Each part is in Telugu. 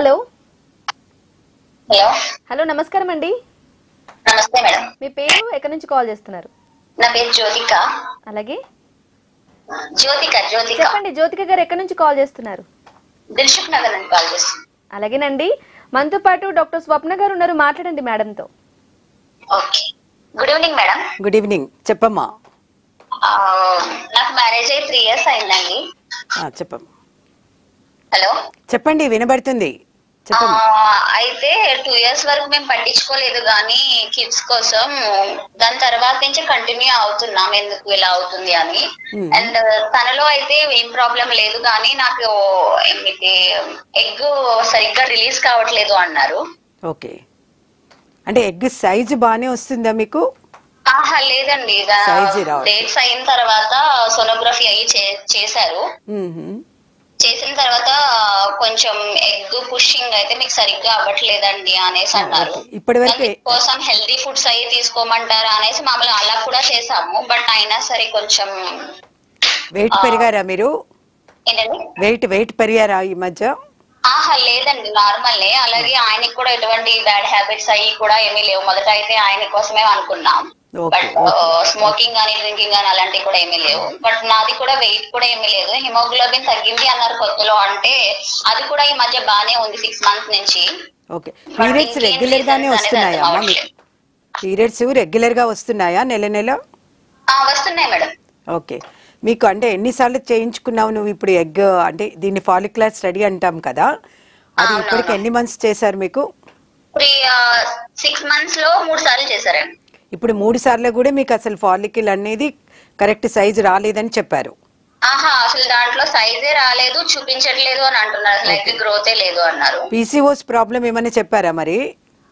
హలో హలో హలో నమస్కారం అండి. నమస్తే మేడం. మీ పేరు ఎక్కడి నుంచి కాల్ చేస్తున్నారు? నా పేరు జ్యోతిక. అలాగే జ్యోతిక చెప్పండి జ్యోతిక గారు ఎక్కడి నుంచి కాల్ చేస్తున్నారు? దిల్సుఖ్ నగర్ నుంచి కాల్ చేస్తాను. అలాగేనండి, మనతో పాటు డాక్టర్ స్వప్న గారు ఉన్నారు, మాట్లాడండి మేడంతో. ఓకే, గుడ్ ఈవినింగ్ మేడం. గుడ్ ఈవినింగ్, చెప్పమ్మా. నాకు మ్యారేజ్ అయ్యి 3 years అయిందండి. చెప్పమ్మా. హలో చెప్పండి, వినబడుతుంది, చెప్పమ్మా. అయితే 2 years వరకు మేము పట్టించుకోలేదు కానీ కిడ్స్ కోసం. దాని తర్వాత నుంచి కంటిన్యూ అవుతున్నాం ఎందుకు ఇలా అవుతుంది అని. అండ్ తనలో అయితే ఏం ప్రాబ్లం లేదు కానీ నాకు ఎగ్ సరిగ్గా రిలీజ్ కావట్లేదు అన్నారు. ఓకే, అంటే ఎగ్ సైజు బాగానే వస్తుందా మీకు? ఆహా లేదండి, డేట్స్ అయిన తర్వాత సోనోగ్రఫీ అయ్యి చేశారు. చేసిన తర్వాత కొంచెం ఎగ్ పుషింగ్ అయితే మీకు సరిగ్గా అవ్వట్లేదండి అనేసి అన్నారు. ఇప్పటివరకు కోసం హెల్దీ ఫుడ్స్ అయ్యి తీసుకోమంటారా అనేసి మామూలుగా అలా కూడా చేసాము. బట్ అయినా సరే కొంచెం వెయిట్ పెరిగారా మీరు? ఏంటండి వెయిట్ పెరిగారా ఈ మధ్య? ఆహా లేదండి, నార్మల్. అలాగే ఆయనకి కూడా ఎటువంటి బ్యాడ్ హ్యాబిట్స్ అయ్యి కూడా ఏమీ లేవు. మొదట అయితే ఆయన కోసమే అనుకున్నాం. బట్ స్మోకింగ్ గానీ డ్రింకింగ్ గానీ అలాంటివి కూడా ఏమీ లేవు. బట్ నాది కూడా వెయిట్ కూడా ఏమీ లేదు. హిమోగ్లోబిన్ తగ్గింది అన్నారు కొత్తలో, అంటే అది కూడా ఈ మధ్య బానే ఉంది 6 months నుంచి. ఓకే, పీరియడ్స్ రెగ్యులర్ గానే వస్తున్నాయా అమ్మా మీకు? పీరియడ్స్ రెగ్యులర్ గా వస్తున్నాయా నెల? వస్తున్నాయి మేడం. ఓకే, మీకు అంటే ఎన్నిసార్లు చేయించుకున్నావు నువ్వు ఇప్పుడు ఎగ్? అంటే దీన్ని ఫాలిక్యులర్ స్టడీ అంటాం కదా, అది ఇప్పటికి ఎన్ని మంత్స్ చేశారు మీకు? 6 months లో 3 సార్లు చేశారండి. ఇప్పుడు 3 సార్లు కూడా మీకు అసలు ఫాలిక్యుల్ అనేది కరెక్ట్ సైజ్ రాలేదని చెప్పారు. అసలు దాంట్లో సైజే రాలేదు, చూపించట్లేదు అని అంటున్నారు. అసలు గ్రోతే లేదు అన్నారు. పీసీఓఎస్ ప్రాబ్లం ఏమైనా చెప్పారా మరి?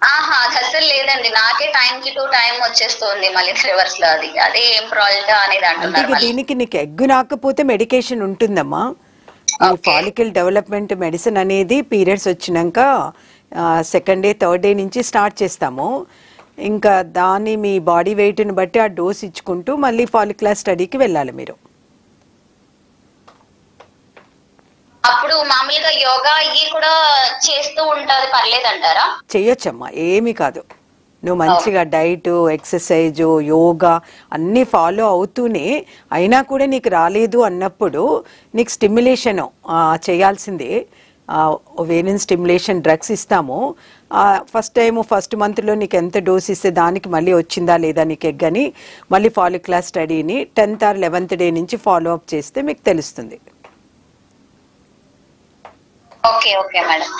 అది అసలు లేదండి, నాకే టైం కి 2 టైం వచ్చేస్తుంది మళ్ళీ రివర్స్ లో. అదే ఏం ప్రాబ్లం అనేది అంటున్నారు. దీనికి నీకు ఎగ్ రాకపోతే మెడికేషన్ ఉంటుందమ్మా. ఈ ఫాలికల్ డెవలప్మెంట్ మెడిసిన్ అనేది పీరియడ్స్ వచ్చినాక 2nd day 3rd day నుంచి స్టార్ట్ చేస్తాము. ఇంకా దాన్ని మీ బాడీ వెయిట్ని బట్టి ఆ డోస్ ఇచ్చుకుంటూ మళ్ళీ ఫాలిక్యులర్ స్టడీకి వెళ్ళాలి మీరు. అప్పుడు మామూలుగా యోగా ఇవి కూడా చేస్తూ ఉంటారు, పర్లేదంటారా? చెయ్యొచ్చమ్మా, ఏమీ కాదు. నువ్వు మంచిగా డైట్, ఎక్సర్సైజు, యోగా అన్నీ ఫాలో అవుతూనే అయినా కూడా నీకు రాలేదు అన్నప్పుడు నీకు స్టిమ్యులేషన్ చేయాల్సిందే. ఓవేరియన్ స్టిమ్యులేషన్ డ్రగ్స్ ఇస్తాము. ఫస్ట్ మంత్లో నీకు ఎంత డోస్ ఇస్తే దానికి మళ్ళీ వచ్చిందా లేదా నీకు ఎగ్ అని మళ్ళీ ఫాలిక్యులర్ స్టడీని 10th or 11th day నుంచి ఫాలో అప్ చేస్తే మీకు తెలుస్తుంది. Okay madam.